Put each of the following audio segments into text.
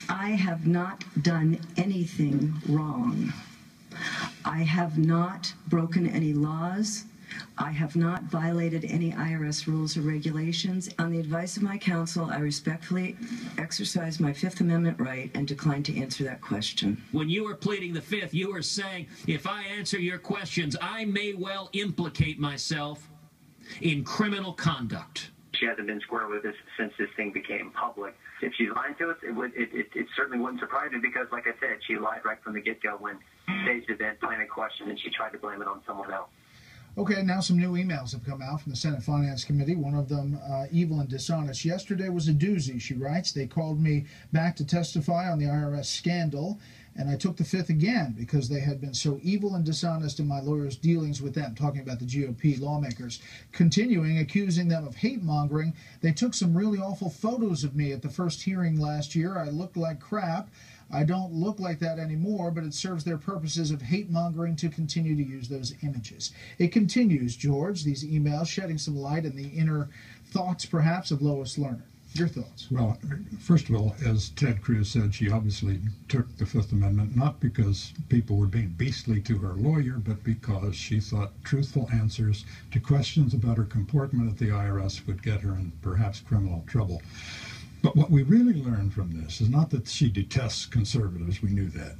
I have not done anything wrong. I have not broken any laws. I have not violated any IRS rules or regulations. On the advice of my counsel, I respectfully exercise my Fifth Amendment right and decline to answer that question. When you were pleading the Fifth, you were saying, if I answer your questions, I may well implicate myself in criminal conduct. She hasn't been square with this since this thing became public. If she's lying to us, it certainly wouldn't surprise me because, like I said, she lied right from the get-go when staged event, planned a question, and she tried to blame it on someone else. Okay, now some new emails have come out from the Senate Finance Committee. One of them, evil and dishonest. Yesterday was a doozy, she writes. They called me back to testify on the IRS scandal, and I took the Fifth again because they had been so evil and dishonest in my lawyer's dealings with them, talking about the GOP lawmakers. Continuing, accusing them of hate-mongering, they took some really awful photos of me at the first hearing last year. I looked like crap. I don't look like that anymore, but it serves their purposes of hate-mongering to continue to use those images. It continues, George, these emails, shedding some light on the inner thoughts, perhaps, of Lois Lerner. Your thoughts? Well, first of all, as Ted Cruz said, she obviously took the Fifth Amendment, not because people were being beastly to her lawyer, but because she thought truthful answers to questions about her comportment at the IRS would get her in perhaps criminal trouble. But what we really learned from this is not that she detests conservatives, we knew that,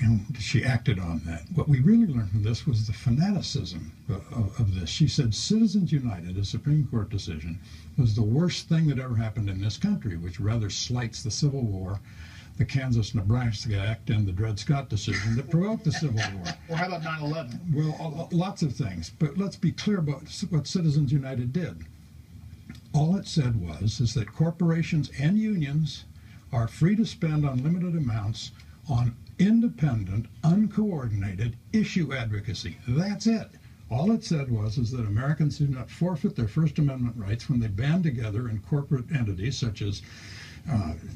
and she acted on that. What we really learned from this was the fanaticism of this. She said Citizens United, a Supreme Court decision, was the worst thing that ever happened in this country, which rather slights the Civil War, the Kansas-Nebraska Act, and the Dred Scott decision that provoked the Civil War. Or how about 9/11? Well, lots of things, but let's be clear about what Citizens United did. All it said is that corporations and unions are free to spend unlimited amounts on independent, uncoordinated issue advocacy. That's it. All it said is that Americans do not forfeit their First Amendment rights when they band together in corporate entities such as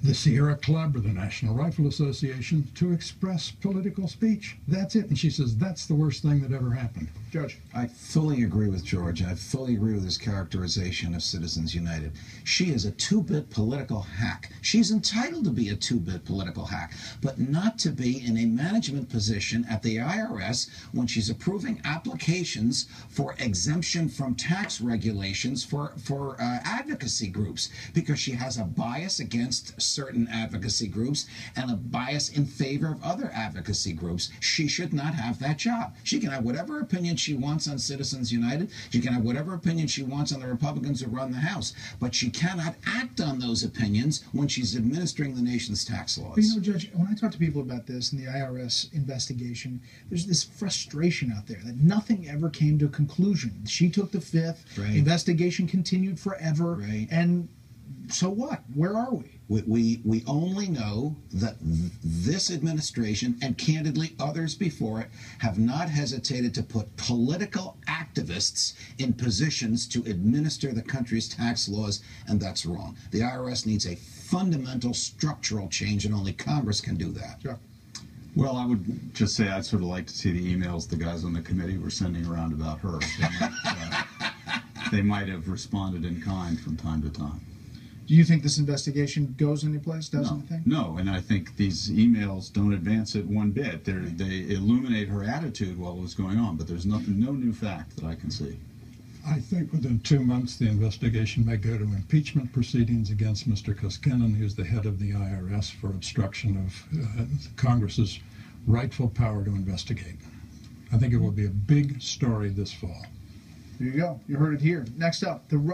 the Sierra Club or the National Rifle Association to express political speech. That's it. And she says that's the worst thing that ever happened. Judge. I fully agree with George. I fully agree with his characterization of Citizens United. She is a two-bit political hack. She's entitled to be a two-bit political hack, but not to be in a management position at the IRS when she's approving applications for exemption from tax regulations for advocacy groups, because she has a bias against certain advocacy groups and a bias in favor of other advocacy groups. She should not have that job. She can have whatever opinion she wants on Citizens United. She can have whatever opinion she wants on the Republicans who run the House, but she cannot act on those opinions when she's administering the nation's tax laws. But you know, Judge, when I talk to people about this in the IRS investigation, there's this frustration out there that nothing ever came to a conclusion. She took the Fifth, right. Investigation continued forever, right. And so what? Where are we? We only know that this administration, and candidly others before it, have not hesitated to put political activists in positions to administer the country's tax laws, and that's wrong. The IRS needs a fundamental structural change, and only Congress can do that. Sure. Well, I would just say I'd sort of like to see the emails the guys on the committee were sending around about her. They might have responded in kind from time to time. Do you think this investigation goes anyplace, does anything? No, and I think these emails don't advance it one bit. They illuminate her attitude while it was going on, but there's no new fact that I can see. I think within 2 months the investigation may go to impeachment proceedings against Mr. Koskinen, who's the head of the IRS, for obstruction of Congress's rightful power to investigate. I think it will be a big story this fall. There you go. You heard it here. Next up, the